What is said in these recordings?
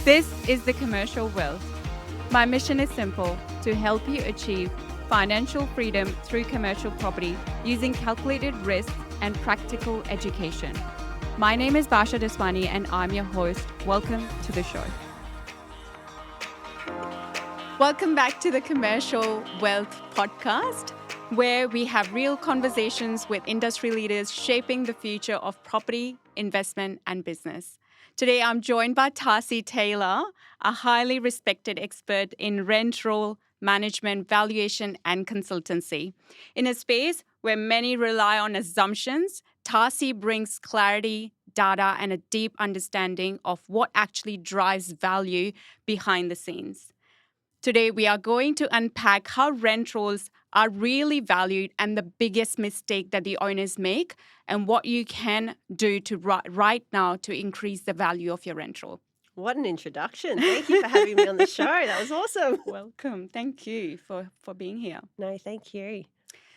This is The Commercial Wealth. My mission is simple: to help you achieve financial freedom through commercial property using calculated risks and practical education. My name is Basha Deswani and I'm your host. Welcome to the show. Welcome back to the Commercial Wealth podcast, where we have real conversations with industry leaders shaping the future of property, investment, and business. Today, I'm joined by Tarsi Taylor, a highly respected expert in rent roll management, valuation, and consultancy. In a space where many rely on assumptions, Tarsi brings clarity, data, and a deep understanding of what actually drives value behind the scenes. Today, we are going to unpack how rent rolls are really valued and the biggest mistake that the owners make and what you can do to right now to increase the value of your rent roll. What an introduction. Thank you for having me on the show. That was awesome. Welcome. Thank you for being here. No, thank you.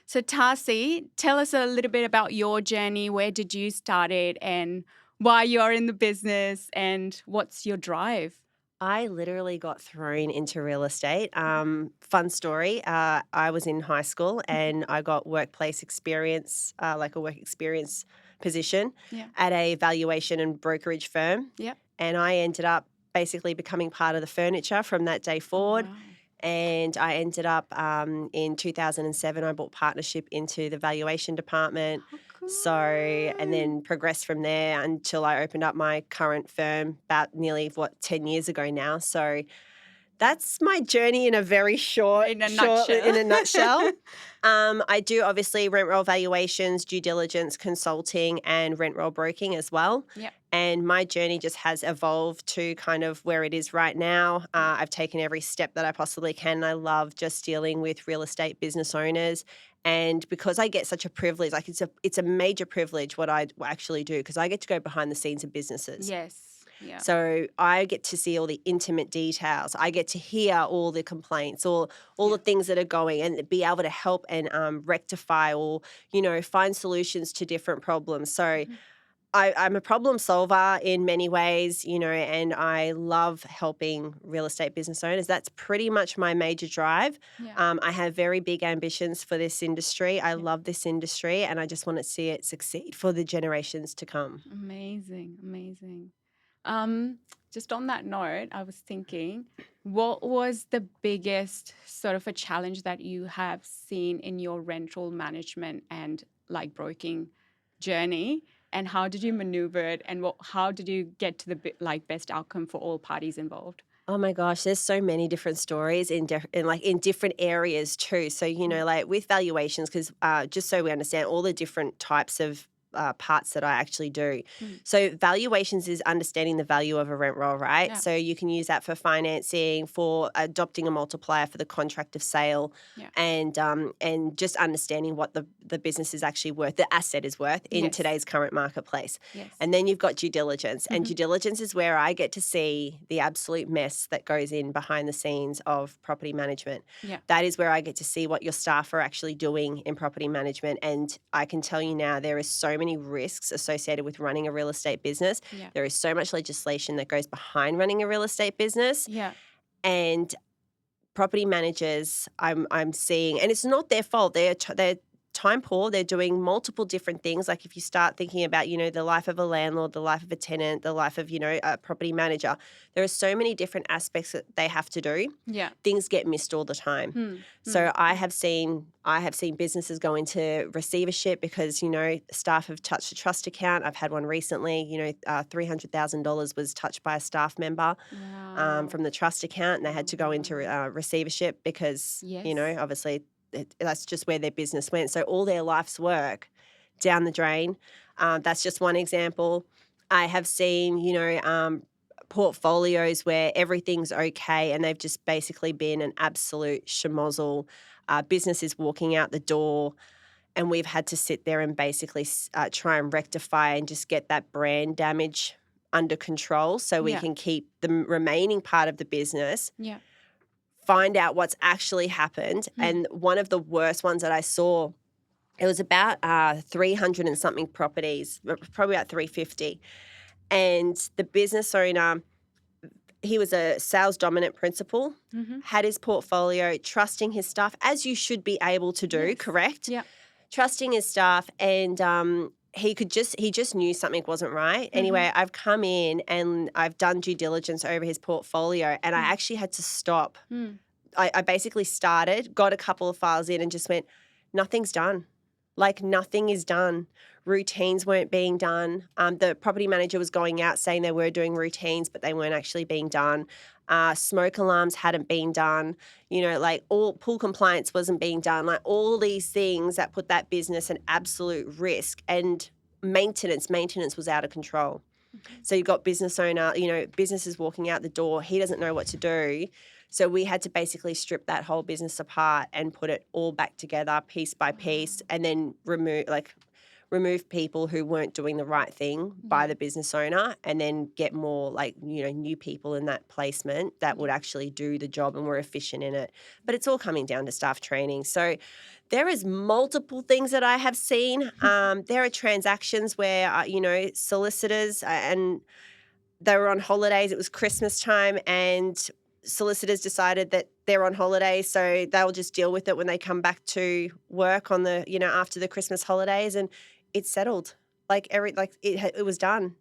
So Tarsi, tell us a little bit about your journey. Where did you start it and why you're in the business and what's your drive? I literally got thrown into real estate. Fun story. I was in high school and I got workplace experience, like a work experience position at a valuation and brokerage firm. Yep. And I ended up basically becoming part of the furniture from that day forward. Wow. And I ended up in 2007, I bought partnership into the valuation department. How cool. So, and then progressed from there until I opened up my current firm about nearly, 10 years ago now. So that's my journey in a very nutshell. In a nutshell. I do obviously rent roll valuations, due diligence, consulting, and rent roll broking as well. Yep. And my journey just has evolved to kind of where it is right now. I've taken every step that I possibly can. I love just dealing with real estate business owners. And because I get such a privilege, like it's a major privilege what I actually do, because I get to go behind the scenes of businesses. Yes. Yeah. So I get to see all the intimate details. I get to hear all the complaints, all the things that are going, and be able to help and rectify or, find solutions to different problems. So I'm a problem solver in many ways, and I love helping real estate business owners. That's pretty much my major drive. Yeah. I have very big ambitions for this industry. I love this industry, and I just want to see it succeed for the generations to come. Amazing. Just on that note, I was thinking, what was the biggest sort of a challenge that you have seen in your rental management and like broking journey? And how did you maneuver it? And how did you get to the best outcome for all parties involved? Oh my gosh, there's so many different stories in different areas too. So, like with valuations, because just so we understand all the different types of parts that I actually do. So valuations is understanding the value of a rent roll, right? Yeah. So you can use that for financing, for adopting a multiplier for the contract of sale, and just understanding what the business is actually worth, the asset is worth in today's current marketplace. Yes. And then you've got due diligence, and due diligence is where I get to see the absolute mess that goes in behind the scenes of property management. Yeah. That is where I get to see what your staff are actually doing in property management. And I can tell you now, there is so many risks associated with running a real estate business. Yeah. There is so much legislation that goes behind running a real estate business. Yeah. And property managers, I'm seeing, and it's not their fault. They're time poor. They're doing multiple different things. Like if you start thinking about, the life of a landlord, the life of a tenant, the life of, a property manager, there are so many different aspects that they have to do. Yeah. Things get missed all the time. So I have seen businesses go into receivership because, staff have touched a trust account. I've had one recently, $300,000 was touched by a staff member. Wow. From the trust account, and they had to go into receivership because, obviously that's just where their business went. So all their life's work down the drain. That's just one example. I have seen, portfolios where everything's okay and they've just basically been an absolute schmozzle. Business is walking out the door, and we've had to sit there and basically try and rectify and just get that brand damage under control so we can keep the remaining part of the business. Yeah. Find out what's actually happened. And one of the worst ones that I saw, it was about 300 and something properties, probably about 350. And the business owner he was a sales dominant principal, had his portfolio, trusting his staff, as you should be able to do, correct? Yeah. Trusting his staff, and he just knew something wasn't right. Anyway, I've come in and I've done due diligence over his portfolio, and I actually had to stop. I basically started, got a couple of files in and just went, nothing's done. Like nothing is done. Routines weren't being done. The property manager was going out saying they were doing routines, but they weren't actually being done. Smoke alarms hadn't been done. You know, like all pool compliance wasn't being done. Like all these things that put that business at absolute risk, and maintenance was out of control. So you've got business owner, you know, businesses walking out the door. He doesn't know what to do. So we had to basically strip that whole business apart and put it all back together piece by piece, and then remove people who weren't doing the right thing by the business owner, and then get more like, you know, new people in that placement that would actually do the job and were efficient in it. But it's all coming down to staff training. So there is multiple things that I have seen. There are transactions where, you know, solicitors and they were on holidays. It was Christmas time, and solicitors decided that they're on holiday, so they'll just deal with it when they come back to work on the, you know, after the Christmas holidays, and it's settled. It was done,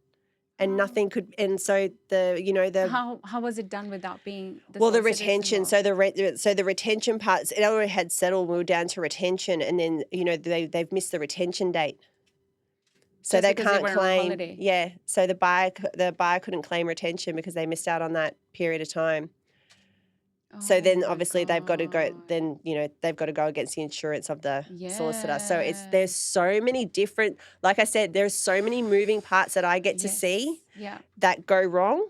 and nothing could. And so How was it done without being the the solicitors retention. involved? So the retention parts, it already had settled. We were down to retention, and then, you know, they've missed the retention date. So Just they because can't were on claim. holiday. Yeah. So the buyer couldn't claim retention because they missed out on that period of time. So then obviously they've got to go, then, you know, they've got to go against the insurance of the solicitor. So there's so many different, like I said, there's so many moving parts that I get to see that go wrong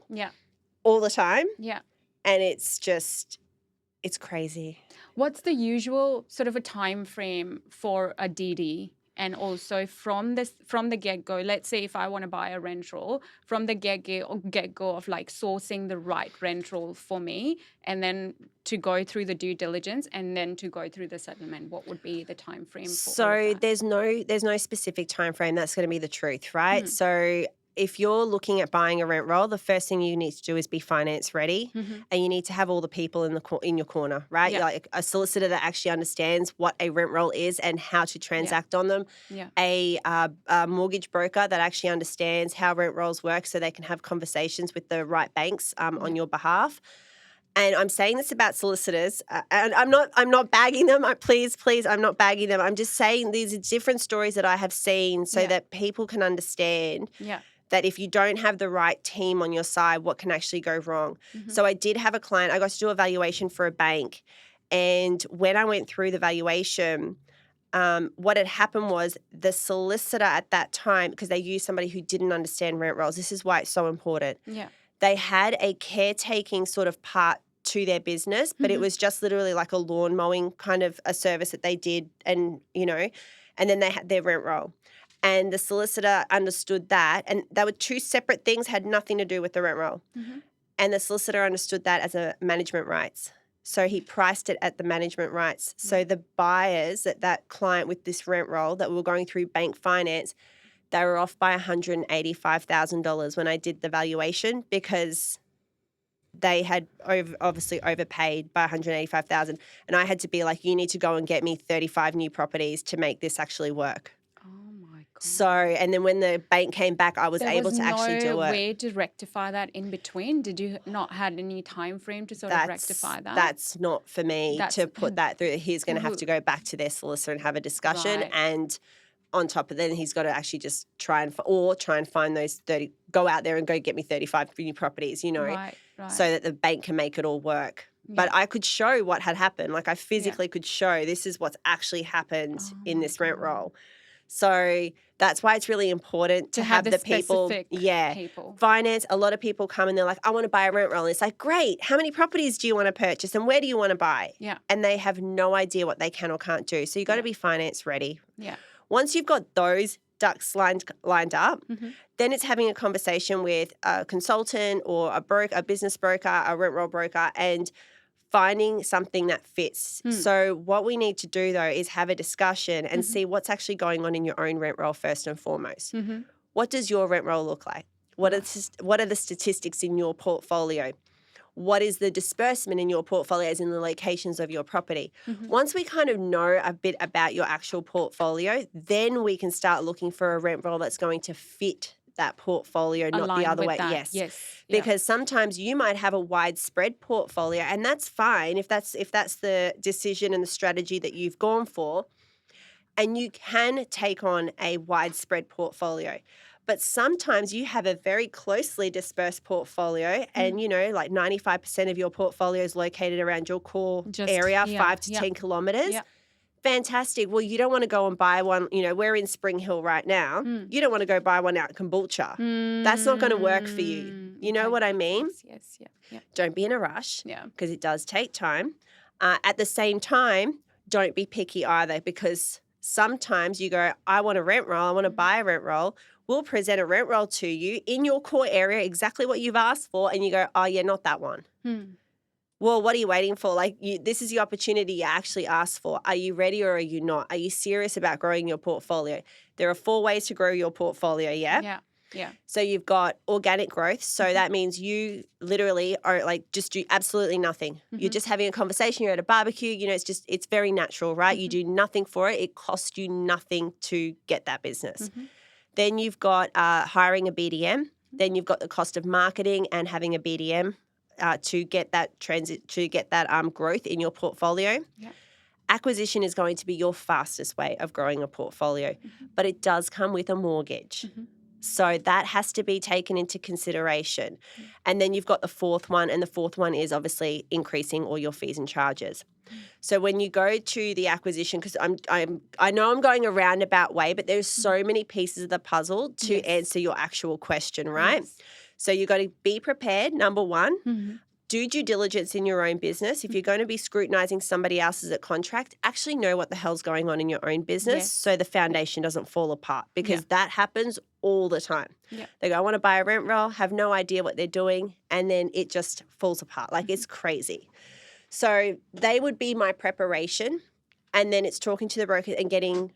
all the time. Yeah. And it's crazy. What's the usual sort of a time frame for a DD? And also from the get-go, let's say if I want to buy a rent roll, from the get-go of like sourcing the right rent roll for me, and then to go through the due diligence, and then to go through the settlement, what would be the time frame for all of that? there's no specific time frame. That's going to be the truth, right? So if you're looking at buying a rent roll, the first thing you need to do is be finance ready, and you need to have all the people in your corner, right? Like a solicitor that actually understands what a rent roll is and how to transact on them. A mortgage broker that actually understands how rent rolls work, so they can have conversations with the right banks on your behalf. And I'm saying this about solicitors, and I'm not bagging them. Please, I'm not bagging them. I'm just saying these are different stories that I have seen, so that people can understand that if you don't have the right team on your side, what can actually go wrong. So I did have a client. I got to do a valuation for a bank, and when I went through the valuation, what had happened was the solicitor at that time, because they used somebody who didn't understand rent rolls. This is why it's so important. They had a caretaking sort of part to their business, but it was just literally like a lawn mowing kind of a service that they did, and, you know, and then they had their rent roll. And the solicitor understood that, and they were two separate things, had nothing to do with the rent roll. And the solicitor understood that as a management rights. So he priced it at the management rights. So the buyers, that client with this rent roll that we were going through bank finance, they were off by $185,000 when I did the valuation, because they had obviously overpaid by $185,000. And I had to be like, you need to go and get me 35 new properties to make this actually work. So, and then when the bank came back, I was able to actually do it. There was no way to rectify that in between? Did you not had any time frame to sort of rectify that? That's not for me to put that through. He's going to have to go back to their solicitor and have a discussion. And on top of that, he's got to actually just try and find those 30, go out there and go get me 35 new properties, you know, so that the bank can make it all work. But I could show what had happened. Like I physically could show this is what's actually happened in this rent roll. So that's why it's really important to have the people. Finance, a lot of people come and they're like, I want to buy a rent roll. And it's like, great. How many properties do you want to purchase and where do you want to buy? And they have no idea what they can or can't do. So you've got to be finance ready. Once you've got those ducks lined up, then it's having a conversation with a consultant or a business broker, a rent roll broker, and finding something that fits. So what we need to do, though, is have a discussion and see what's actually going on in your own rent roll first and foremost. What does your rent roll look like? What are the statistics in your portfolio? what is the disbursement in your portfolio, as in the locations of your property. Mm-hmm. Once we kind of know a bit about your actual portfolio, then we can start looking for a rent roll that's going to fit that portfolio, not the Aligned other with way. that. Yes. Yes. Yeah. Because sometimes you might have a widespread portfolio, and that's fine if that's the decision and the strategy that you've gone for, and you can take on a widespread portfolio. But sometimes you have a very closely dispersed portfolio, and like 95% of your portfolio is located around your core Just area, here. 5 to Yeah. 10 kilometers. Yeah. Fantastic. Well, you don't want to go and buy one. We're in Spring Hill right now. You don't want to go buy one out in Kombucha. That's not going to work for you. You know what I mean? Yes. Yeah. Yeah. Don't be in a rush, Yeah. because it does take time. At the same time, don't be picky either, because sometimes you go, I want a rent roll, I want to buy a rent roll. We'll present a rent roll to you in your core area, exactly what you've asked for, and you go, oh yeah, not that one. Well, what are you waiting for? This is the opportunity you actually asked for. Are you ready or are you not? Are you serious about growing your portfolio? There are 4 ways to grow your portfolio, yeah? Yeah. Yeah. So you've got organic growth. So that means you literally are just do absolutely nothing. You're just having a conversation. You're at a barbecue. It's very natural, right? You do nothing for it. It costs you nothing to get that business. Then you've got hiring a BDM. Then you've got the cost of marketing and having a BDM to get that growth in your portfolio. Yeah. Acquisition is going to be your fastest way of growing a portfolio, but it does come with a mortgage. So that has to be taken into consideration. And then you've got the fourth one, and the fourth one is obviously increasing all your fees and charges. So when you go to the acquisition, because I know I'm going a roundabout way, but there's so many pieces of the puzzle to answer your actual question, right? Yes. So you've got to be prepared, number one. Do due diligence in your own business. If you're going to be scrutinizing somebody else's contract, actually know what the hell's going on in your own business so the foundation doesn't fall apart, because that happens all the time. They go, I want to buy a rent roll, have no idea what they're doing, and then it just falls apart. It's crazy. So they would be my preparation, and then it's talking to the broker and getting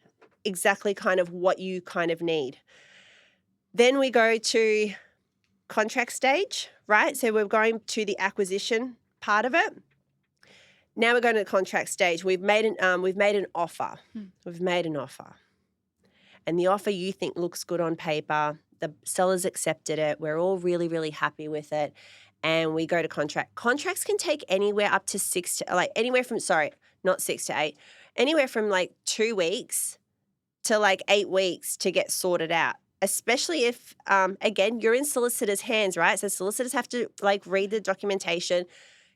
exactly kind of what you kind of need. Then we go to contract stage, right? So we're going to the acquisition part of it. Now we're going to the contract stage. We've made an offer. We've made an offer. And the offer you think looks good on paper. The seller's accepted it. We're all really, really happy with it. And we go to contract. Contracts can take anywhere up to anywhere from 2 weeks to 8 weeks to get sorted out. Especially if, again, you're in solicitors' hands, right? So solicitors have to read the documentation,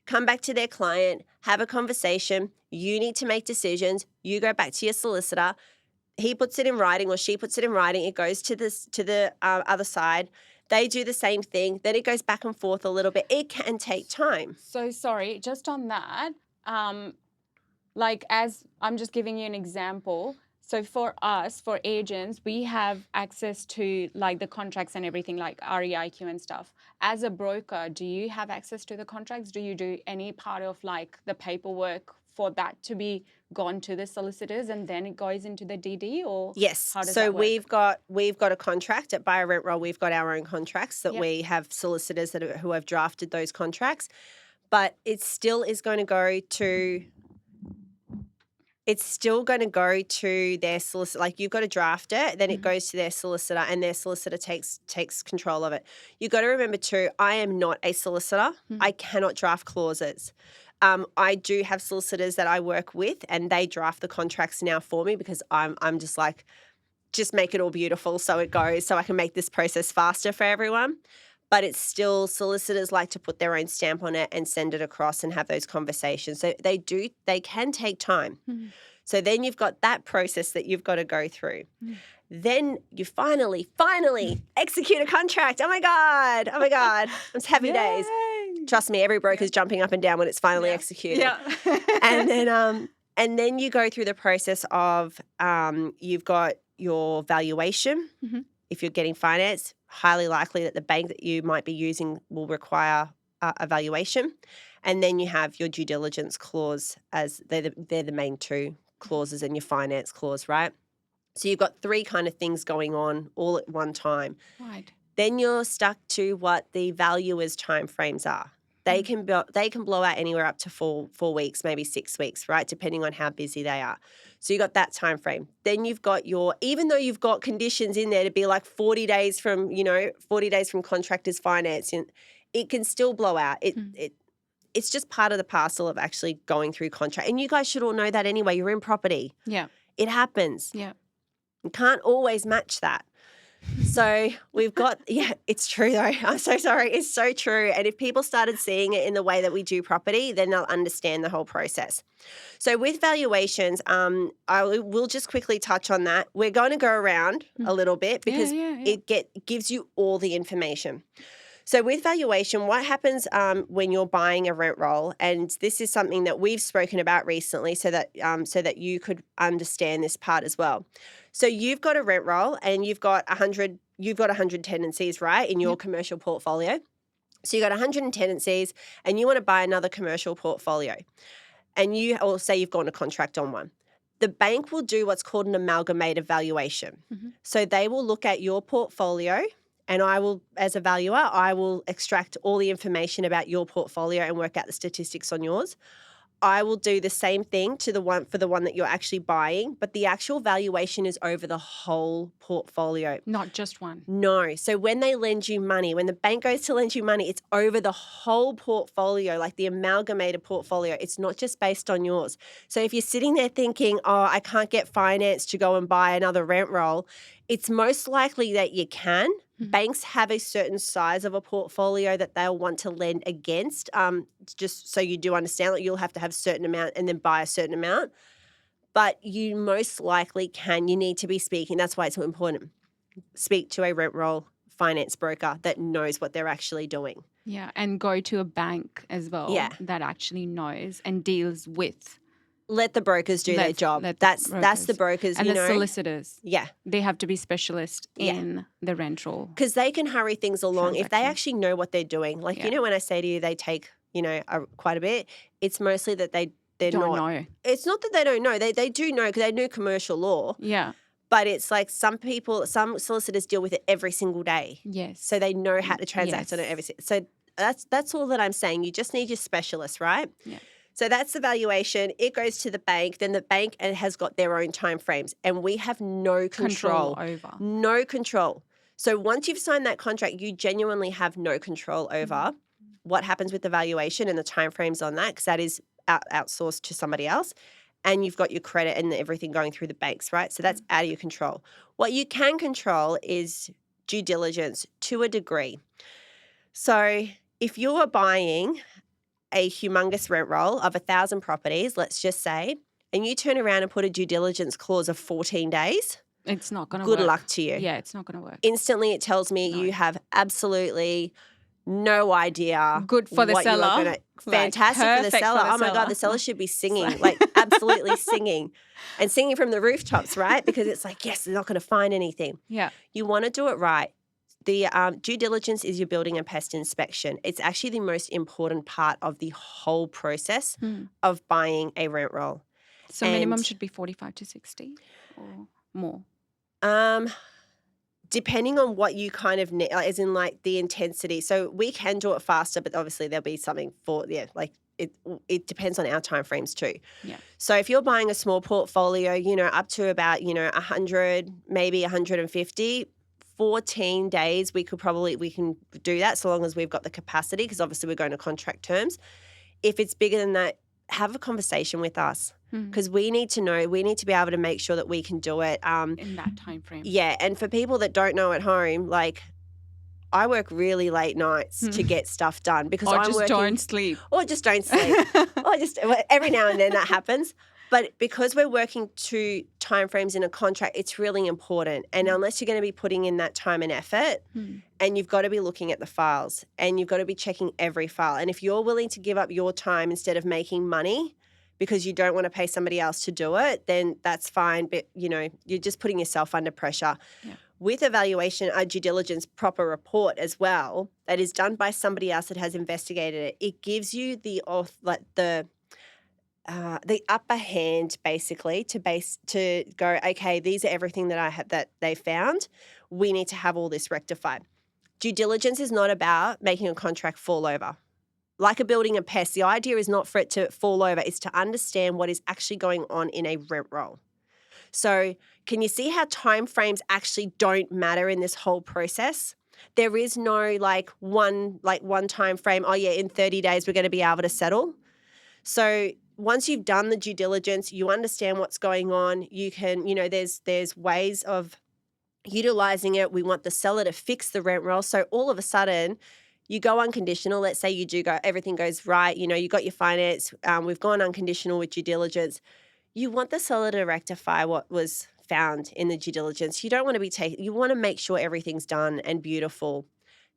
come back to their client, have a conversation. You need to make decisions. You go back to your solicitor. He puts it in writing or she puts it in writing. It goes to the other side. They do the same thing. Then it goes back and forth a little bit. It can take time. So sorry, just on that, as I'm just giving you an example. So for us, for agents, we have access to the contracts and everything like REIQ and stuff. As a broker, do you have access to the contracts? Do you do any part of the paperwork for that to be gone to the solicitors and then it goes into the DD, or yes? How does so that work? we've got a contract at Buy a Rent Roll. We've got our own contracts that we have solicitors who have drafted those contracts, but it still is going to go to. It's still going to go to their solicitor. You've got to draft it, then it goes to their solicitor, and their solicitor takes control of it. You've got to remember too, I am not a solicitor. I cannot draft clauses. I do have solicitors that I work with, and they draft the contracts now for me, because I'm just make it all beautiful so it goes, so I can make this process faster for everyone. But it's still, solicitors like to put their own stamp on it and send it across and have those conversations. So they can take time. So then you've got that process that you've got to go through. Then you finally execute a contract. Oh my God. It's happy days. Trust me, every broker's jumping up and down when it's finally executed. And then you go through the process of you've got your valuation. If you're getting finance, highly likely that the bank that you might be using will require a valuation. And then you have your due diligence clause, as they're the main two clauses, and your finance clause, right? So you've got 3 kind of things going on all at one time. Right. Then you're stuck to what the valuer's timeframes are. They can blow out anywhere up to 4 weeks, maybe 6 weeks, right? Depending on how busy they are. So you got that time frame. Then you've got even though you've got conditions in there to be like 40 days from, 40 days from contractor's finance, and it can still blow out. It's just part of the parcel of actually going through contract. And you guys should all know that anyway. You're in property. Yeah. It happens. Yeah. You can't always match that. So we've got, it's true though. I'm so sorry. It's so true. And if people started seeing it in the way that we do property, then they'll understand the whole process. So with valuations, we'll just quickly touch on that. We're going to go around a little bit because it gives you all the information. So with valuation, what happens when you're buying a rent roll, and this is something that we've spoken about recently so that you could understand this part as well. So you've got a rent roll and you've got 100 tenancies, right, in your commercial portfolio. So you've got 100 tenancies and you want to buy another commercial portfolio, and or say you've gone to contract on one. The bank will do what's called an amalgamated valuation. Mm-hmm. So they will look at your portfolio, and I will, as a valuer, I will extract all the information about your portfolio and work out the statistics on yours. I will do the same thing for the one that you're actually buying, but the actual valuation is over the whole portfolio. Not just one. No. So when they lend you money, when the bank goes to lend you money, it's over the whole portfolio, like the amalgamated portfolio. It's not just based on yours. So if you're sitting there thinking, oh, I can't get finance to go and buy another rent roll, it's most likely that you can. Mm-hmm. Banks have a certain size of a portfolio that they'll want to lend against, just so you do understand that you'll have to have a certain amount and then buy a certain amount. But you most likely can. You need to be speaking. That's why it's so important. Speak to a rent roll finance broker that knows what they're actually doing. Yeah, and go to a bank as well that actually knows and deals with. Let the brokers do their job. That's the brokers. And the solicitors. Yeah. They have to be specialists in the rent roll. Because they can hurry things along if they actually know what they're doing. Like, when I say to you they take, quite a bit, it's mostly that they're don't not. know. It's not that they don't know. They do know because they know commercial law. Yeah. But it's like some solicitors deal with it every single day. Yes. So they know how to transact on it every single. So that's all that I'm saying. You just need your specialist, right? Yeah. So that's the valuation. It goes to the bank. Then the bank has got their own timeframes, and we have no control over. No control. So once you've signed that contract, you genuinely have no control over what happens with the valuation and the timeframes on that, because that is outsourced to somebody else. And you've got your credit and everything going through the banks, right? So that's out of your control. What you can control is due diligence to a degree. So if you are buying a humongous rent roll of 1,000 properties, let's just say, and you turn around and put a due diligence clause of 14 days, it's not going to work. Good luck to you. Yeah, it's not going to work. Instantly it tells me you have absolutely no idea. Good for the seller. Fantastic for the seller. Oh my God, the seller should be singing, like absolutely singing, and singing from the rooftops, right? Because it's like, yes, they're not going to find anything. Yeah. You want to do it right. The due diligence is your building and pest inspection. It's actually the most important part of the whole process of buying a rent roll. So minimum should be 45 to 60 or more? Depending on what you kind of need, as in like the intensity. So we can do it faster, but obviously there'll be something for, like it depends on our timeframes too. Yeah. So if you're buying a small portfolio, up to about, 100, maybe 150, 14 days, we can do that so long as we've got the capacity, because obviously we're going to contract terms. If it's bigger than that, have a conversation with us, because we need to know, we need to be able to make sure that we can do it. In that time frame. Yeah, and for people that don't know at home, like I work really late nights to get stuff done because I'm working. Don't sleep. Or just don't sleep. Or just every now and then that happens. But because we're working to timeframes in a contract, it's really important. And unless you're going to be putting in that time and effort, and you've got to be looking at the files, and you've got to be checking every file. And if you're willing to give up your time instead of making money because you don't want to pay somebody else to do it, then that's fine. But, you're just putting yourself under pressure. Yeah. With evaluation, a due diligence proper report as well that is done by somebody else that has investigated it, it gives you the upper hand basically to go, okay, these are everything that they found. We need to have all this rectified. Due diligence is not about making a contract fall over. like a building a pest. The idea is not for it to fall over. It's to understand what is actually going on in a rent roll. So can you see how timeframes actually don't matter in this whole process? There is no one time frame, oh yeah, in 30 days we're going to be able to settle. So once you've done the due diligence, you understand what's going on. You can, there's ways of utilizing it. We want the seller to fix the rent roll. So all of a sudden you go unconditional. Let's say you do go, everything goes right. You got your finance. We've gone unconditional with due diligence. You want the seller to rectify what was found in the due diligence. You don't want to be you want to make sure everything's done and beautiful.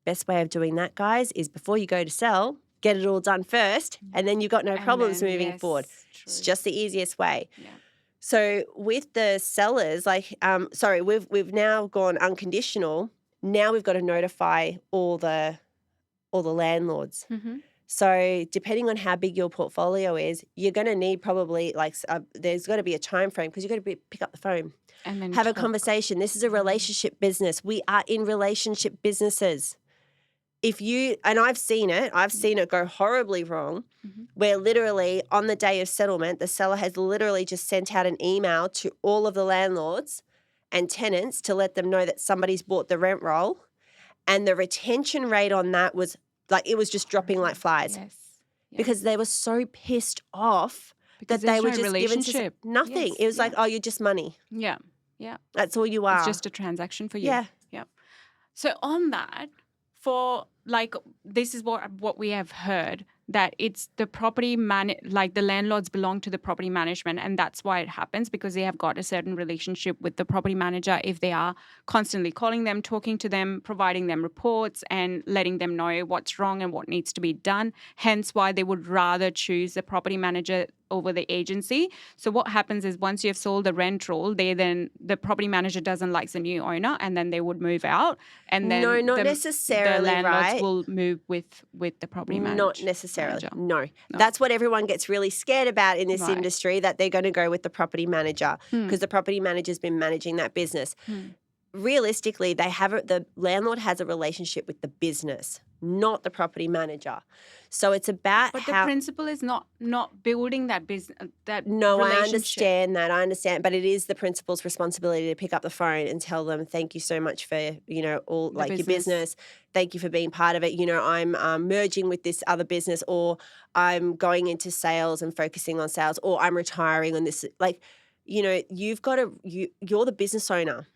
Best way of doing that, guys, is before you go to sell, get it all done first, and then you've got no problems moving forward. True. It's just the easiest way. Yeah. So with the sellers, we've now gone unconditional. Now we've got to notify all the landlords. Mm-hmm. So depending on how big your portfolio is, you're going to need probably there's got to be a time frame because you've got to pick up the phone and then have a conversation. This is a relationship business. We are in relationship businesses. I've seen it go horribly wrong, where literally on the day of settlement, the seller has literally just sent out an email to all of the landlords and tenants to let them know that somebody's bought the rent roll, and the retention rate on that was it was just dropping like flies. Yes. Yeah. Because they were so pissed off because that they were no just given to nothing. Yes. It was like, oh, you're just money. Yeah. Yeah. That's all you are. It's just a transaction for you. Yeah. Yeah. So on that, this is what we have heard, that it's the property the landlords belong to the property management, and that's why it happens, because they have got a certain relationship with the property manager. If they are constantly calling them, talking to them, providing them reports and letting them know what's wrong and what needs to be done, hence why they would rather choose the property manager over the agency. So what happens is once you've sold the rent roll, the property manager doesn't like the new owner, and then they would move out, and then no, not necessarily, the landlords right? will move with the property manager. Not necessarily. Manager. No. That's what everyone gets really scared about in this industry, that they're going to go with the property manager because the property manager's been managing that business. Realistically, the landlord has a relationship with the business, not the property manager. So it's about the principal is not building that business. No, I understand that. I understand, but it is the principal's responsibility to pick up the phone and tell them, "Thank you so much for all your business. Thank you for being part of it. I'm merging with this other business, or I'm going into sales and focusing on sales, or I'm retiring on this." You've got to. You're the business owner.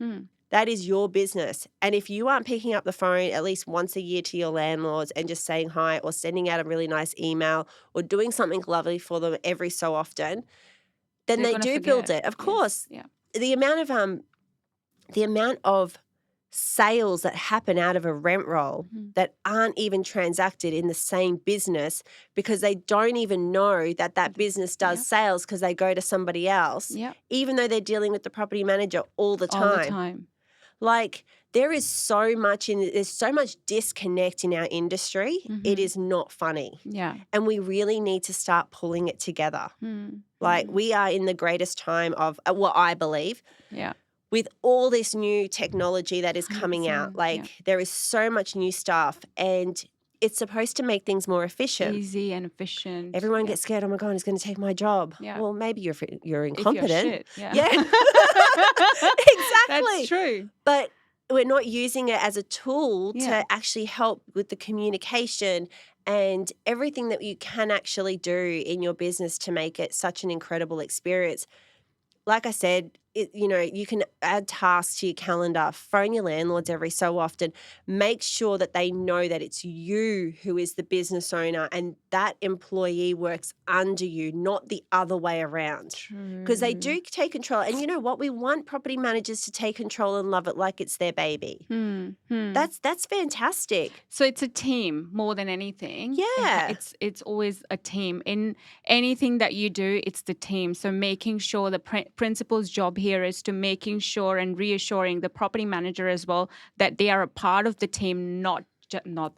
That is your business. And if you aren't picking up the phone at least once a year to your landlords and just saying hi, or sending out a really nice email, or doing something lovely for them every so often, then they do build it. Of course. Yeah. The amount of sales that happen out of a rent roll that aren't even transacted in the same business because they don't even know that business does sales because they go to somebody else, even though they're dealing with the property manager all the time. All the time. There's so much disconnect in our industry. It is not funny. Yeah. And we really need to start pulling it together. We are in the greatest time of what I believe. Yeah. With all this new technology that is coming out, there is so much new stuff, and it's supposed to make things more efficient. Easy and efficient. Everyone gets scared, oh my God, he's going to take my job. Yeah. Well, maybe you're incompetent. If you're shit, yeah. Exactly. That's true. But we're not using it as a tool to actually help with the communication and everything that you can actually do in your business to make it such an incredible experience. Like I said, you can add tasks to your calendar, phone your landlords every so often, make sure that they know that it's you who is the business owner and that employee works under you, not the other way around. Because they do take control. And you know what? We want property managers to take control and love it like it's their baby. That's fantastic. So it's a team more than anything. Yeah. It's always a team. In anything that you do, it's the team. So making sure the principal's job here is to making sure and reassuring the property manager as well that they are a part of the team, not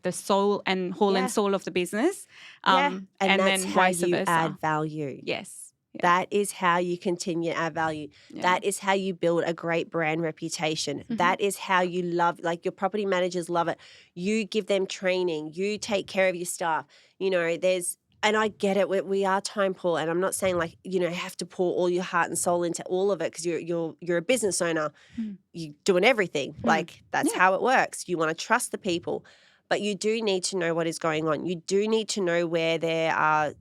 the soul and whole and soul of the business. And that's then how vice you versa. add value. Yes. That is how you continue to add value. Yeah. That is how you build a great brand reputation. That is how you love, like your property managers love it. You give them training. You take care of your staff. You know, and I get it. We are time poor, and I'm not saying like you have to pour all your heart and soul into all of it because you're a business owner. You're doing everything. Like that's how it works. You want to trust the people, but you do need to know what is going on. You do need to know where there are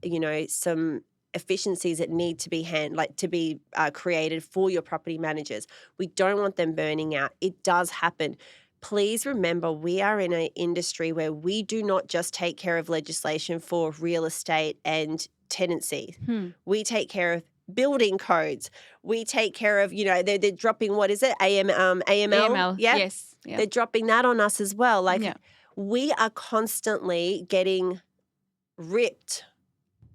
some efficiencies that need to be created for your property managers. We don't want them burning out. It does happen. Please remember, we are in an industry where we do not just take care of legislation for real estate and tenancy. We take care of building codes. We take care of, they're dropping, what is it? AML? AML, Yeah. yes. Yeah. They're dropping that on us as well. We are constantly getting ripped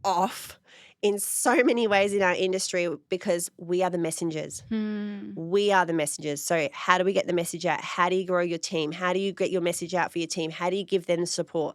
off in so many ways in our industry because we are the messengers. We are the messengers. So how do we get the message out? How do you grow your team? How do you get your message out for your team? How do you give them the support?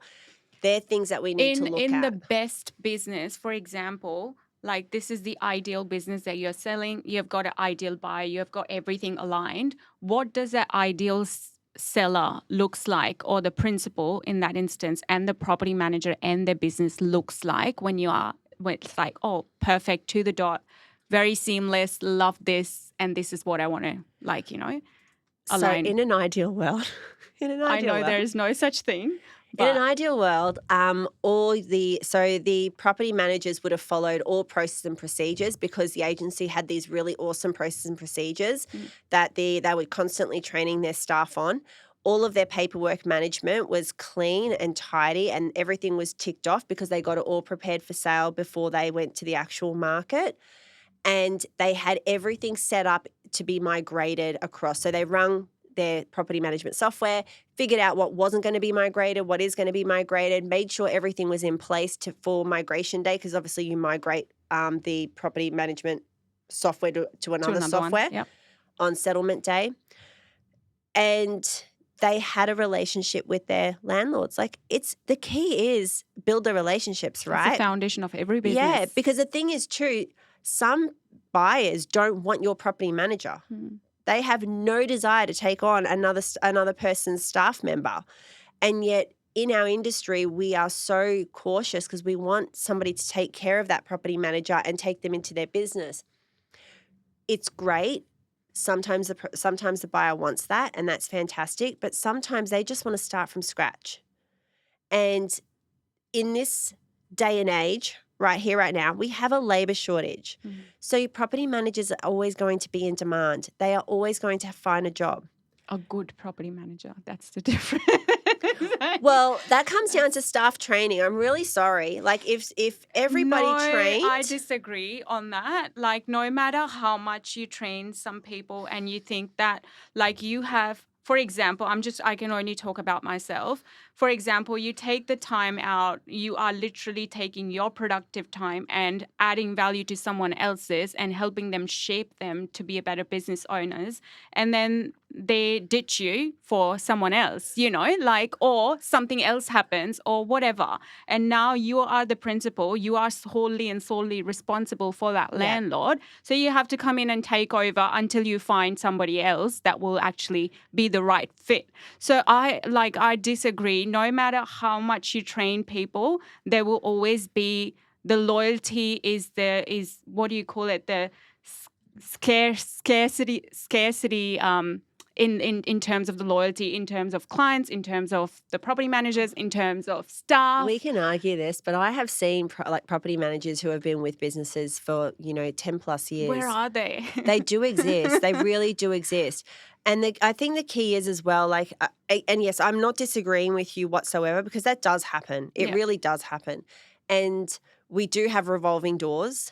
They're things that we need to look at. In the best business, for example, like this is the ideal business that you're selling. You've got an ideal buyer. You've got everything aligned. What does that ideal seller looks like, or the principal in that instance, and the property manager and their business looks like when it's like, oh, perfect, to the dot, very seamless, love this, and this is what I want to align. So in an ideal world, I know there is no such thing. In an ideal world, the property managers would have followed all processes and procedures because the agency had these really awesome processes and procedures that they were constantly training their staff on. All of their paperwork management was clean and tidy, and everything was ticked off because they got it all prepared for sale before they went to the actual market. And they had everything set up to be migrated across. So they rung their property management software, figured out what wasn't going to be migrated, what is going to be migrated, made sure everything was in place for migration day, because obviously you migrate the property management software to another software on settlement day. And they had a relationship with their landlords. Like the key is build the relationships, right? It's the foundation of every business. Yeah, because the thing is too, some buyers don't want your property manager. They have no desire to take on another person's staff member. And yet in our industry, we are so cautious because we want somebody to take care of that property manager and take them into their business. It's great. Sometimes the buyer wants that, and that's fantastic. But sometimes they just want to start from scratch. And in this day and age, right here, right now, we have a labour shortage. So your property managers are always going to be in demand. They are always going to find a job. A good property manager, that's the difference. Well, that comes down to staff training. I'm really sorry. Like if everybody trained. I disagree on that. Like no matter how much you train some people and you think that like you have, for example, I can only talk about myself. For example, you take the time out, you are literally taking your productive time and adding value to someone else's and helping them shape them to be a better business owners. And then they ditch you for someone else, or something else happens or whatever. And now you are the principal. You are wholly and solely responsible for that landlord. So you have to come in and take over until you find somebody else that will actually be the right fit. So I disagree. No matter how much you train people, there will always be the loyalty is what do you call it? The scarcity in terms of the loyalty, in terms of clients, in terms of the property managers, in terms of staff. We can argue this, but I have seen property managers who have been with businesses for 10 plus years. Where are they? They do exist. They really do exist. And I think the key is as well, and yes, I'm not disagreeing with you whatsoever because that does happen. It really does happen. And we do have revolving doors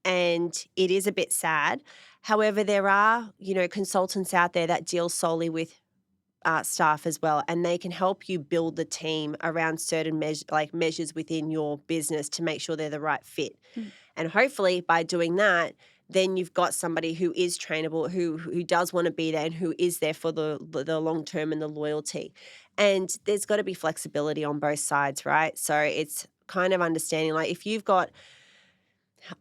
and it is a bit sad. However, there are, consultants out there that deal solely with staff as well, and they can help you build the team around certain measures within your business to make sure they're the right fit. And hopefully by doing that, then you've got somebody who is trainable, who does want to be there and who is there for the long term and the loyalty. And there's got to be flexibility on both sides, right? So it's kind of understanding, like if you've got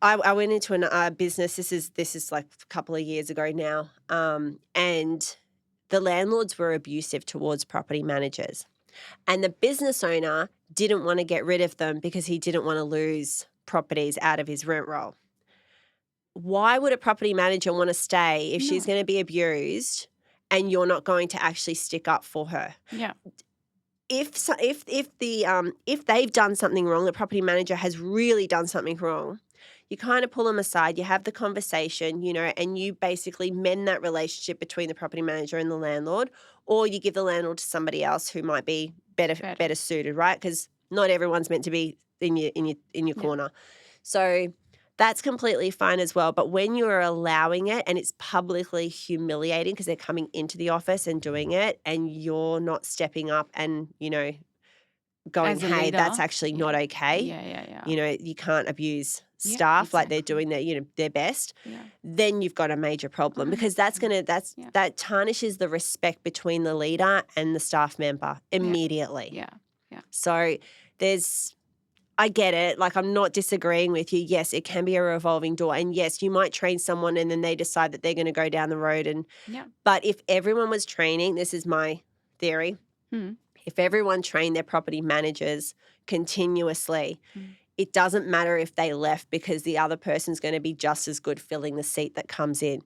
I went into a business. This is like a couple of years ago now, and the landlords were abusive towards property managers, and the business owner didn't want to get rid of them because he didn't want to lose properties out of his rent roll. Why would a property manager want to stay if she's No. going to be abused and you're not going to actually stick up for her? Yeah. If they've done something wrong, the property manager has really done something wrong, you kind of pull them aside, you have the conversation, and you basically mend that relationship between the property manager and the landlord, or you give the landlord to somebody else who might be better suited, right? Because not everyone's meant to be in your corner. So that's completely fine as well. But when you're allowing it and it's publicly humiliating because they're coming into the office and doing it and you're not stepping up and, going, As a hey, leader, that's actually not okay. Yeah. You can't abuse staff like they're doing their best. Yeah. Then you've got a major problem because that tarnishes the respect between the leader and the staff member immediately. Yeah. So I get it. Like, I'm not disagreeing with you. Yes, it can be a revolving door. And yes, you might train someone and then they decide that they're going to go down the road. But if everyone was training, this is my theory, if everyone trained their property managers continuously, it doesn't matter if they left because the other person's going to be just as good filling the seat that comes in.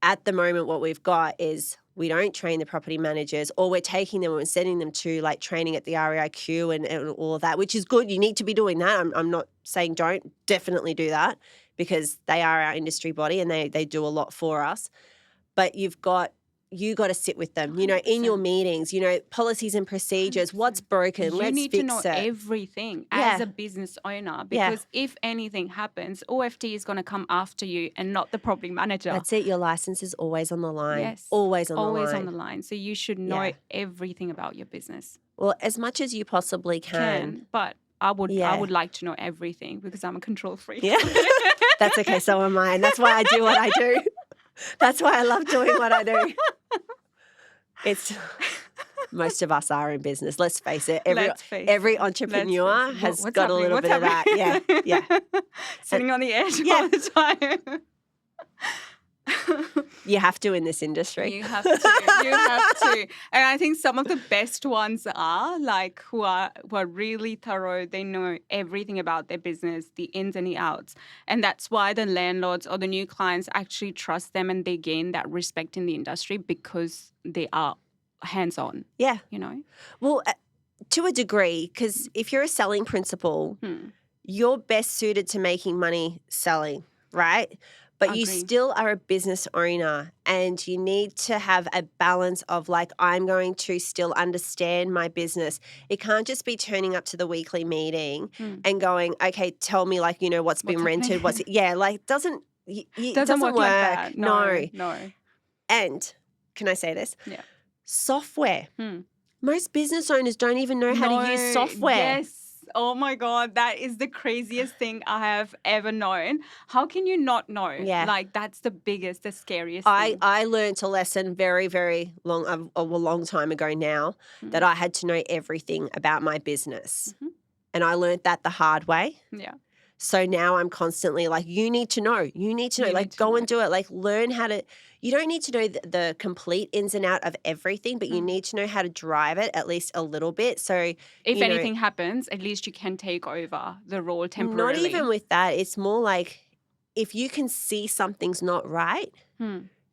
At the moment, what we've got is we don't train the property managers, or we're taking them and sending them to like training at the REIQ and all of that, which is good. You need to be doing that. I'm not saying don't. Definitely do that because they are our industry body and they do a lot for us. But you got to sit with them, in your meetings, policies and procedures, 100%. What's broken, let's fix it. You need to know everything as a business owner because if anything happens, OFT is going to come after you and not the property manager. That's it. Your license is always on the line. Yes. Always on the line. So you should know everything about your business. Well, as much as you possibly can. But I would like to know everything because I'm a control freak. Yeah. That's okay. So am I. And that's why I do what I do. That's why I love doing what I do. Most of us are in business. Let's face it. Every entrepreneur has got a little bit of that. Yeah. Sitting on the edge all the time. You have to in this industry. You have to. And I think some of the best ones are like who are really thorough. They know everything about their business, the ins and the outs. And that's why the landlords or the new clients actually trust them and they gain that respect in the industry because they are hands-on. Yeah. Well, to a degree, because if you're a selling principal, you're best suited to making money selling, right? But you still are a business owner and you need to have a balance of like, I'm going to still understand my business. It can't just be turning up to the weekly meeting and going, okay, tell me like, what's been rented. It doesn't work like that. No. And can I say this? Yeah. Software. Most business owners don't even know how to use software. Yes. Oh my God, that is the craziest thing I have ever known. How can you not know? Yeah. Like the scariest thing. I learned a lesson very, very long, a long time ago now that I had to know everything about my business. And I learned that the hard way. Yeah. So now I'm constantly like, you need to know. Like, go and do it. Like, learn how to. You don't need to know the complete ins and out of everything, but you need to know how to drive it at least a little bit. So if anything happens, at least you can take over the role temporarily. Not even with that. It's more like if you can see something's not right,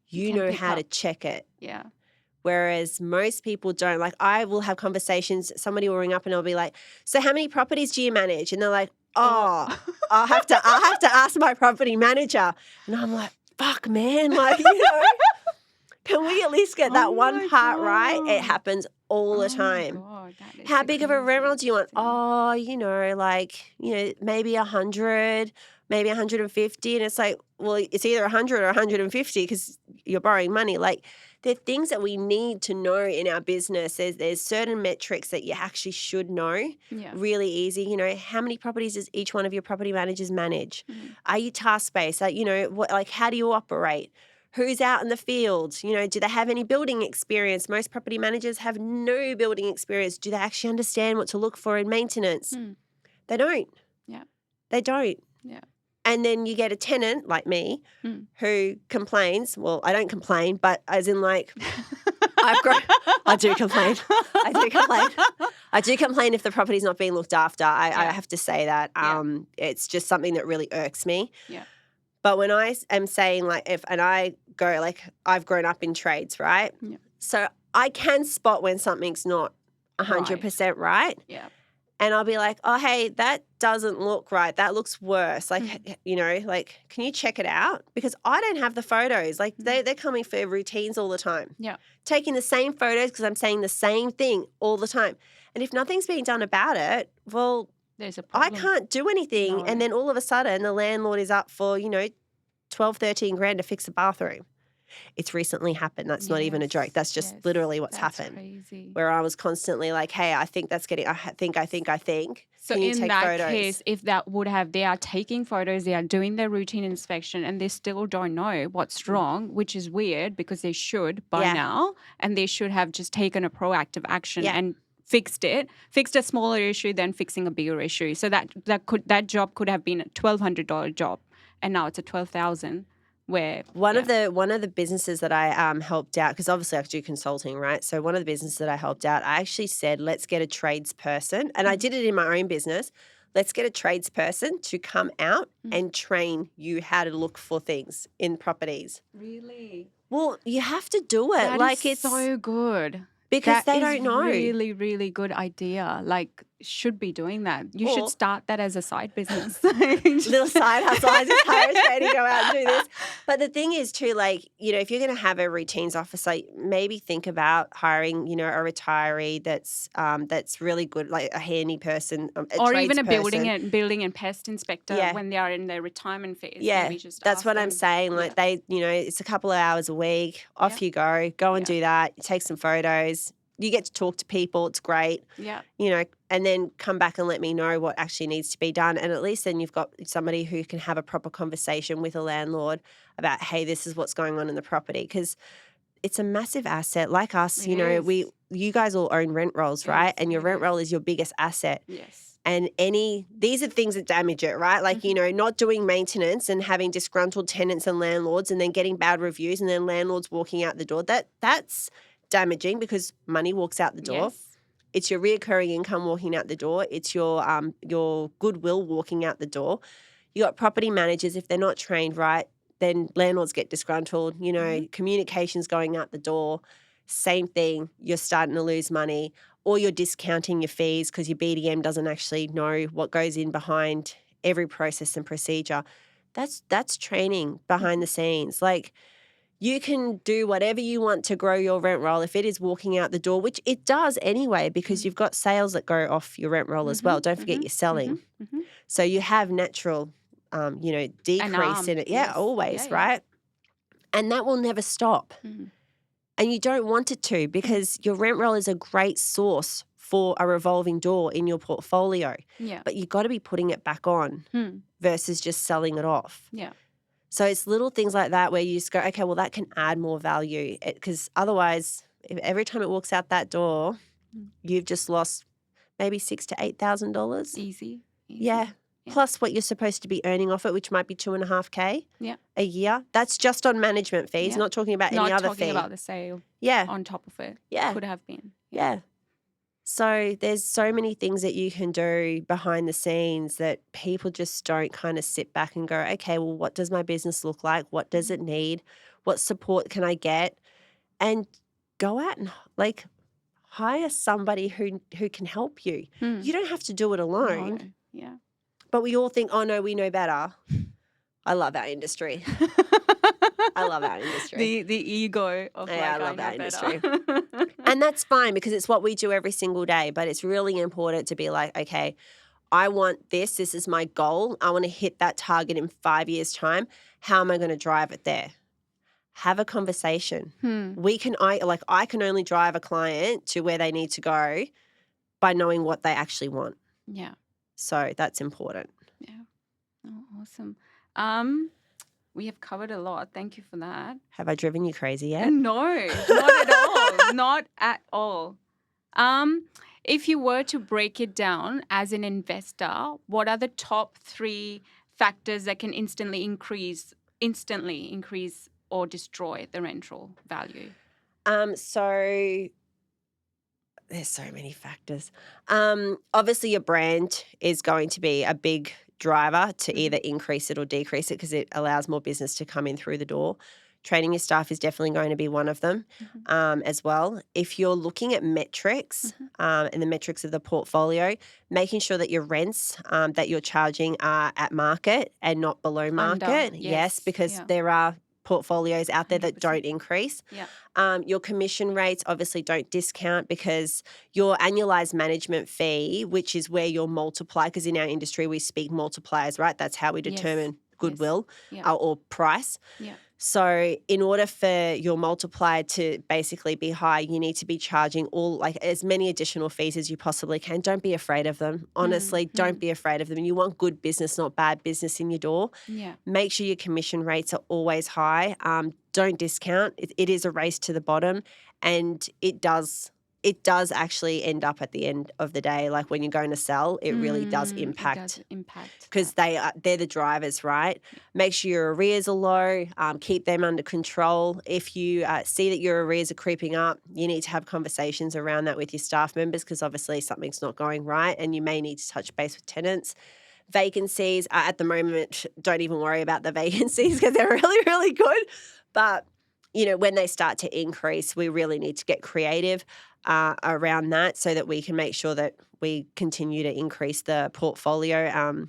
you know how to check it. Yeah. Whereas most people don't. Like, I will have conversations. Somebody will ring up and I'll be like, so how many properties do you manage? And they're like, I'll have to ask my property manager. And I'm like, fuck, man. Like, can we at least get that one part right? It happens all the time. God, how big of a rent roll do you want? Maybe 100, maybe 150. And it's like, well, it's either 100 or 150 because you're borrowing money. Like, there are things that we need to know in our business. There's certain metrics that you actually should know. Yeah. Really easy. How many properties does each one of your property managers manage? Are you task-based? How do you operate? Who's out in the field? Do they have any building experience? Most property managers have no building experience. Do they actually understand what to look for in maintenance? They don't. Yeah. They don't. Yeah. And then you get a tenant like me who complains. Well, I don't complain, but as in like I do complain. I do complain. I do complain if the property's not being looked after. I have to say that. It's just something that really irks me. Yeah. But when I am saying like I go like I've grown up in trades, right? Yeah. So I can spot when something's not 100% right. Yeah. And I'll be like, oh, hey, that doesn't look right. That looks worse. Like, you know, like, can you check it out? Because I don't have the photos. Like, they're coming for routines all the time. Yeah. Taking the same photos because I'm saying the same thing all the time. And if nothing's being done about it, well, there's a I problem. can't do anything. No. And then all of a sudden, the landlord is up for, you know, 12, 13 grand to fix a bathroom. It's recently happened. That's not even a joke. That's just literally what's happened. Crazy. Where I was constantly like, hey, I think that's getting, I think. So Can you in take that photos? case, if that would have, they are taking photos, they are doing their routine inspection and they still don't know what's wrong, which is weird because they should by now, and they should have just taken a proactive action and fixed a smaller issue than fixing a bigger issue. So that job could have been a $1,200 job and now it's a $12,000. Where one of the businesses that I helped out, because obviously I do consulting, right? So one of the businesses that I helped out, I actually said, let's get a tradesperson, and I did it in my own business. Let's get a tradesperson to come out and train you how to look for things in properties. Really? Well, you have to do it. That is so good. Because they don't know. Really, really good idea. Like, should be doing that. You should start that as a side business. Little side hustle. I just hire a trade to go out and do this. But the thing is too, like, you know, if you're going to have a routines officer, maybe think about hiring, you know, a retiree that's really good, like a handy person, or even a building and pest inspector when they are in their retirement phase. Yeah, maybe just that's what I'm saying. Like they, you know, it's a couple of hours a week. Off you go and do that. You take some photos. You get to talk to people. It's great. Yeah. You know, and then come back and let me know what actually needs to be done. And at least then you've got somebody who can have a proper conversation with a landlord about, hey, this is what's going on in the property. Because it's a massive asset. Like us, you guys all own rent rolls, right? And your rent roll is your biggest asset. Yes. And these are things that damage it, right? Like, you know, not doing maintenance and having disgruntled tenants and landlords and then getting bad reviews and then landlords walking out the door. That's damaging because money walks out the door. Yes. It's your reoccurring income walking out the door. It's your goodwill walking out the door. You got property managers, if they're not trained right, then landlords get disgruntled. You know, communications going out the door. Same thing. You're starting to lose money, or you're discounting your fees because your BDM doesn't actually know what goes in behind every process and procedure. That's training behind the scenes. Like, you can do whatever you want to grow your rent roll if it is walking out the door, which it does anyway because you've got sales that go off your rent roll as well. Don't forget you're selling. So you have natural, decrease in it. Yeah, always, right? And that will never stop. And you don't want it to because your rent roll is a great source for a revolving door in your portfolio. Yeah. But you've got to be putting it back on versus just selling it off. Yeah. So it's little things like that where you just go, okay, well, that can add more value because otherwise, if every time it walks out that door, you've just lost maybe $6,000 to $8,000. Easy. Yeah. Plus what you're supposed to be earning off it, which might be $2,500 a year. That's just on management fees, not talking about any other fee. Not talking about the sale on top of it. Yeah. Could have been. Yeah. So there's so many things that you can do behind the scenes that people just don't kind of sit back and go, okay, well, what does my business look like? What does it need? What support can I get? And go out and like hire somebody who can help you. You don't have to do it alone. No. Yeah. But we all think, oh, no, we know better. I love our industry. I love our industry. The ego of I love our industry. And that's fine because it's what we do every single day. But it's really important to be like, okay, I want this. This is my goal. I want to hit that target in 5 years' time. How am I going to drive it there? Have a conversation. I can only drive a client to where they need to go by knowing what they actually want. Yeah. So that's important. Yeah. Oh, awesome. We have covered a lot. Thank you for that. Have I driven you crazy yet? No, not at all. Not at all. If you were to break it down as an investor, what are the top 3 factors that can instantly increase or destroy the rental value? So there's so many factors. Obviously, your brand is going to be a big driver to either increase it or decrease it because it allows more business to come in through the door. Training your staff is definitely going to be one of them as well. If you're looking at metrics and the metrics of the portfolio, making sure that your rents that you're charging are at market and not below market. Yes, because there are portfolios out there that 100%. don't increase. Yeah. Your commission rates obviously don't discount because your annualized management fee, which is where your multiplier, because in our industry we speak multipliers, right? That's how we determine goodwill or price. Yeah. So in order for your multiplier to basically be high, you need to be charging as many additional fees as you possibly can. Don't be afraid of them. Honestly, don't be afraid of them. You want good business, not bad business in your door. Yeah. Make sure your commission rates are always high. Don't discount. It is a race to the bottom, and it does actually end up at the end of the day, like when you're going to sell, it really does impact. Because they're the drivers, right? Make sure your arrears are low, keep them under control. If you see that your arrears are creeping up, you need to have conversations around that with your staff members because obviously something's not going right and you may need to touch base with tenants. Vacancies, at the moment, don't even worry about the vacancies because they're really, really good. But, when they start to increase, we really need to get creative around that so that we can make sure that we continue to increase the portfolio.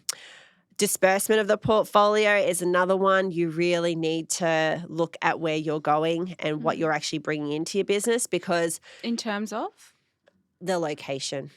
Disbursement of the portfolio is another one. You really need to look at where you're going and what you're actually bringing into your business because in terms of the location.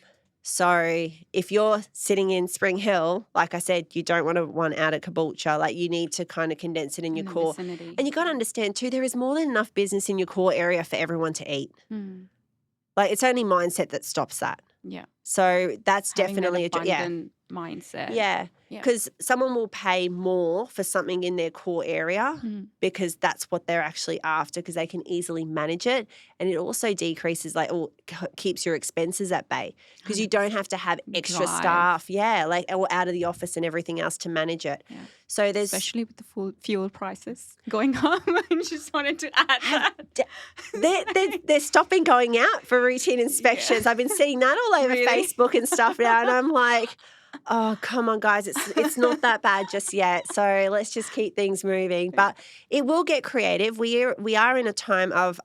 So if you're sitting in Spring Hill, like I said, you don't want one out at Caboolture. Like you need to kind of condense it in your core. Vicinity. And you got to understand too, there is more than enough business in your core area for everyone to eat. Like it's only mindset that stops that. Yeah. So that's Having definitely that abundant mindset. Yeah. Because someone will pay more for something in their core area because that's what they're actually after because they can easily manage it. And it also decreases keeps your expenses at bay because you don't have to have extra staff. Yeah. Or out of the office and everything else to manage it. Yeah. So especially with the fuel prices going up. I just wanted to add that. They're stopping going out for routine inspections. I've been seeing that all over Facebook and stuff now. And I'm like, oh, come on, guys. It's not that bad just yet. So let's just keep things moving. But it will get creative. We are in a time of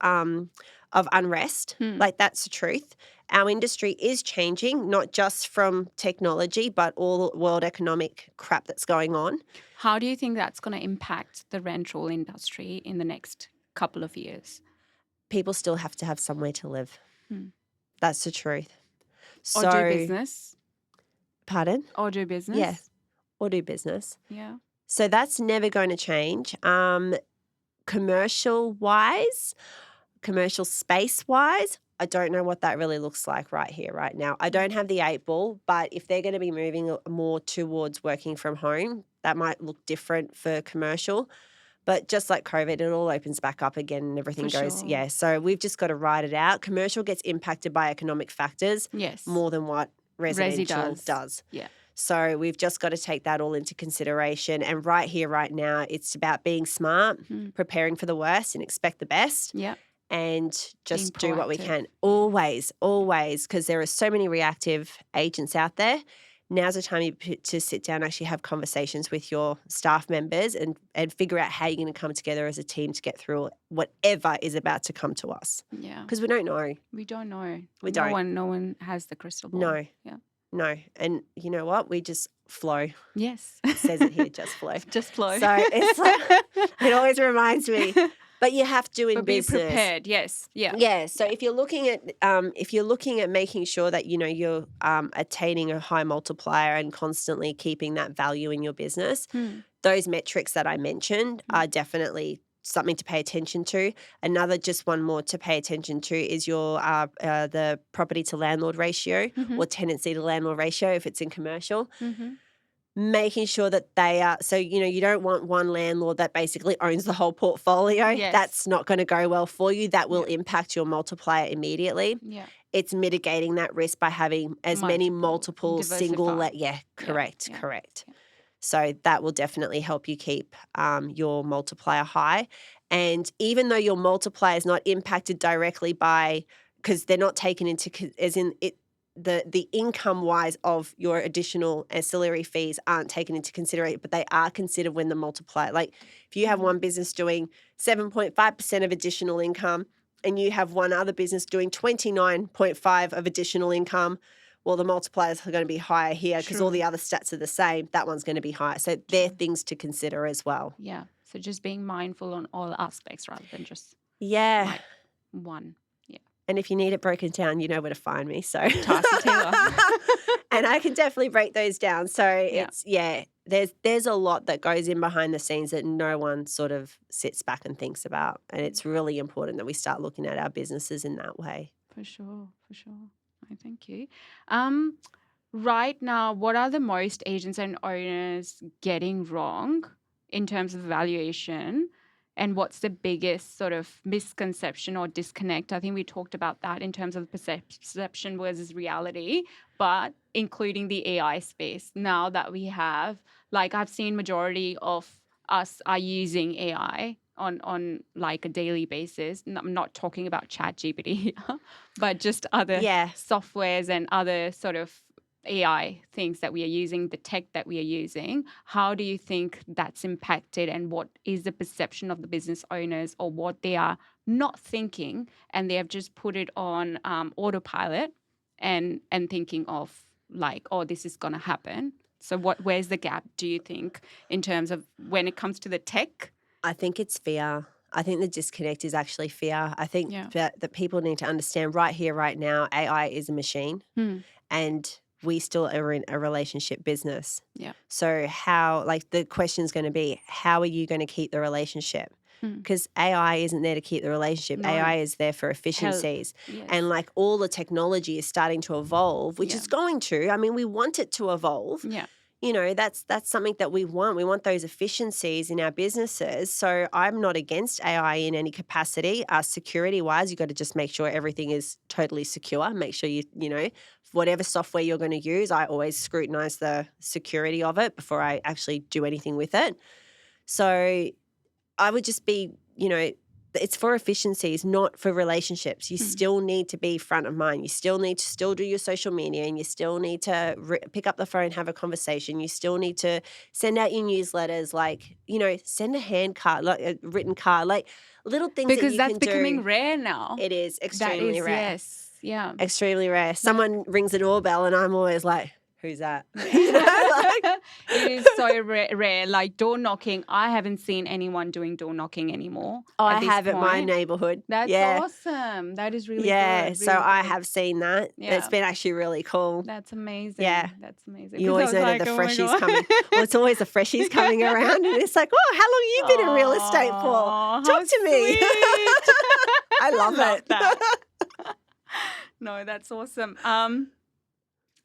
unrest. Like that's the truth. Our industry is changing, not just from technology, but all the world economic crap that's going on. How do you think that's going to impact the rental industry in the next couple of years? People still have to have somewhere to live. That's the truth. Or do business. Pardon? Or do business. Yeah. Or do business. Yeah. So that's never going to change. Commercial space-wise, I don't know what that really looks like right here, right now. I don't have the 8 ball, but if they're going to be moving more towards working from home, that might look different for commercial. But just like COVID, it all opens back up again and everything goes, sure. So we've just got to ride it out. Commercial gets impacted by economic factors more than what residential does. Yeah. So we've just got to take that all into consideration. And right here, right now, it's about being smart, preparing for the worst and expect the best. Yeah. And just do what we can. Always, because there are so many reactive agents out there. Now's the time to sit down and actually have conversations with your staff members and figure out how you're going to come together as a team to get through whatever is about to come to us. Yeah. Because we don't know. We don't know. No one has the crystal ball. No. Yeah. No. And you know what? We just flow. Yes. It says it here, just flow. Just flow. So it's it always reminds me. But you have to in business. Be prepared, yes. Yeah. Yeah. So if you're looking at making sure that you're attaining a high multiplier and constantly keeping that value in your business, those metrics that I mentioned are definitely something to pay attention to. Just one more to pay attention to is your the property to landlord ratio or tenancy to landlord ratio if it's in commercial. Making sure that they are, so, you don't want one landlord that basically owns the whole portfolio. Yes. That's not going to go well for you. That will impact your multiplier immediately. Yeah. It's mitigating that risk by having as many multiple single. Correct. Correct. Yeah. So that will definitely help you keep your multiplier high. And even though your multiplier is not impacted directly by, because they're not taken into, as in it, the income wise of your additional ancillary fees aren't taken into consideration, but they are considered when the multiplier. Like if you have one business doing 7.5% of additional income and you have one other business doing 29.5 of additional income, well, the multipliers are going to be higher here because all the other stats are the same. That one's going to be higher. So they're things to consider as well. Yeah. So just being mindful on all aspects rather than just Yeah. one. Yeah. And if you need it broken down, you know where to find me. So Tarsi Taylor. And I can definitely break those down. So it's there's a lot that goes in behind the scenes that no one sort of sits back and thinks about. And it's really important that we start looking at our businesses in that way. For sure. Thank you. Right now, what are the most agents and owners getting wrong in terms of valuation? And what's the biggest sort of misconception or disconnect? I think we talked about that in terms of perception versus reality, but including the AI space. Now that we have, like I've seen majority of us are using AI on like a daily basis. I'm not talking about ChatGPT here, but just other softwares and other sort of AI things that we are using, the tech that we are using. How do you think that's impacted, and what is the perception of the business owners, or what they are not thinking and they have just put it on autopilot and thinking of like, oh, this is going to happen? So where's the gap, do you think, in terms of when it comes to the tech? I think it's fear. I think the disconnect is actually fear. I think that people need to understand right here, right now, AI is a machine and we still are in a relationship business. Yeah. So how, like the question is going to be, how are you going to keep the relationship? Because AI isn't there to keep the relationship. No. AI is there for efficiencies. Yes. And like all the technology is starting to evolve, which is going to. I mean, we want it to evolve. Yeah. You know, that's something that we want. We want those efficiencies in our businesses. So I'm not against AI in any capacity. Security-wise, you've got to just make sure everything is totally secure. Make sure you know, whatever software you're going to use, I always scrutinize the security of it before I actually do anything with it. So I would just be, you know, it's for efficiencies, not for relationships. You still need to be front of mind. You still need to still do your social media, and you still need to pick up the phone, have a conversation. You still need to send out your newsletters, like, you know, send a hand card, like a written card, like little things because that you that's can becoming do. rare now. It is extremely rare. Yes. Yeah. Extremely rare. Someone rings a doorbell and I'm always like, who's that? It is so rare. Like door knocking, I haven't seen anyone doing door knocking anymore. Oh, I have at my neighbourhood. That's awesome. That is really good. Really so I have seen that. Yeah. It's been actually really cool. That's amazing. Yeah. That's amazing. You always know that the freshies coming. Well, it's always the freshies coming around, and it's like, oh, how long have you been in real estate for? Talk to me. I love it. That. No, that's awesome.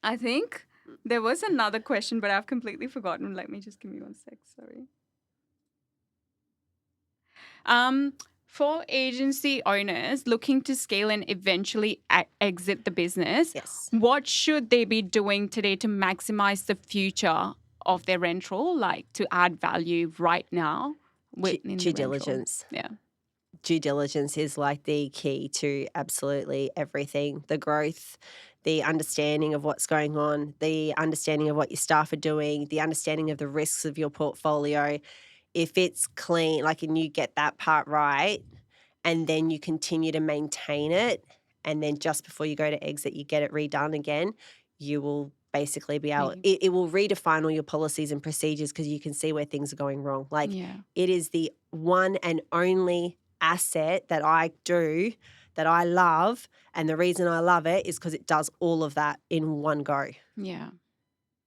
I think there was another question, but I've completely forgotten. Let me just give me 1 sec. Sorry. For agency owners looking to scale and eventually exit the business, what should they be doing today to maximize the future of their rental, like to add value right now? Due diligence. Yeah. Due diligence is like the key to absolutely everything. The growth, the understanding of what's going on, the understanding of what your staff are doing, the understanding of the risks of your portfolio. If it's clean, like, and you get that part right, and then you continue to maintain it, and then just before you go to exit, you get it redone again, you will basically be able, it will redefine all your policies and procedures because you can see where things are going wrong. Like, it is the one and only asset that I do that I love, and the reason I love it is because it does all of that in one go. Yeah.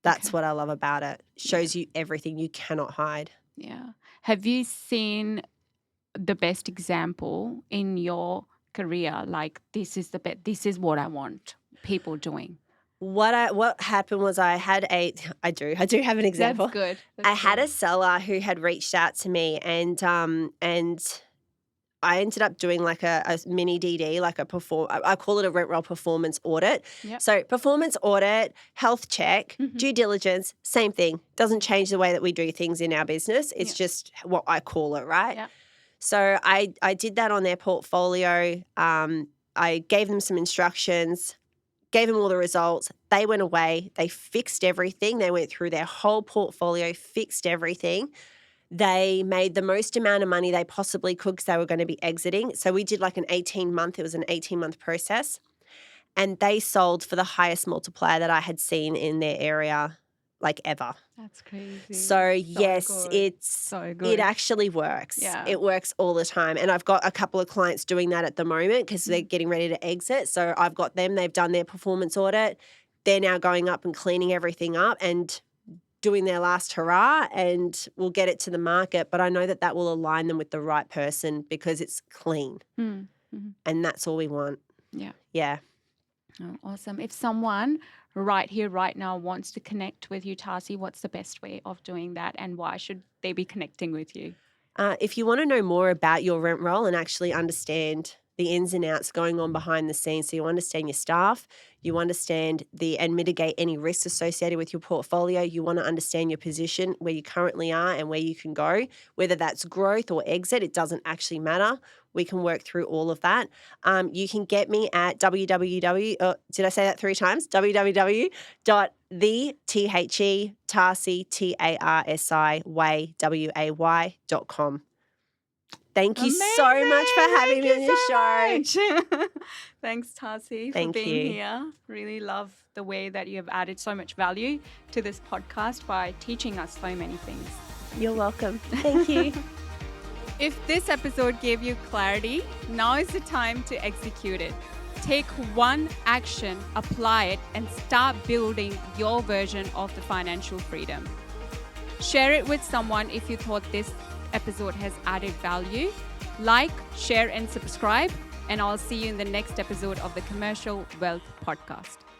That's what I love about it. Shows you everything. You cannot hide. Yeah. Have you seen the best example in your career? Like, this is what I want people doing. What happened was I do have an example. That's good. I had a seller who had reached out to me, and I ended up doing like a mini DD, like I call it a rent roll performance audit. Yep. So performance audit, health check, due diligence, same thing. Doesn't change the way that we do things in our business. It's just what I call it, right? Yeah. So I did that on their portfolio. I gave them some instructions, gave them all the results. They went away. They fixed everything. They went through their whole portfolio, fixed everything. They made the most amount of money they possibly could because they were going to be exiting. So we did like it was an 18-month process. And they sold for the highest multiplier that I had seen in their area, like ever. That's crazy. So yes, good. it actually works. Yeah. It works all the time. And I've got a couple of clients doing that at the moment because they're getting ready to exit. So I've got them, they've done their performance audit. They're now going up and cleaning everything up and doing their last hurrah, and we'll get it to the market. But I know that will align them with the right person because it's clean. Mm-hmm. And that's all we want. Yeah. Yeah. Oh, awesome. If someone right here, right now wants to connect with you, Tarsi, what's the best way of doing that, and why should they be connecting with you? If you want to know more about your rent roll and actually understand the ins and outs going on behind the scenes, so you understand your staff, you understand and mitigate any risks associated with your portfolio, you want to understand your position, where you currently are and where you can go, whether that's growth or exit, it doesn't actually matter. We can work through all of that. You can get me at did I say that 3 times? www.thetarsiway.com. Thank you so much for having me on your show. Thanks, Tarsi, for Thank being you. here. Really love the way that you have added so much value to this podcast by teaching us so many things. You're welcome. Thank you. If this episode gave you clarity, now is the time to execute it. Take one action, apply it, and start building your version of the financial freedom. Share it with someone if you thought this episode has added value. Like, share, and subscribe, and I'll see you in the next episode of the Commercial Wealth Podcast.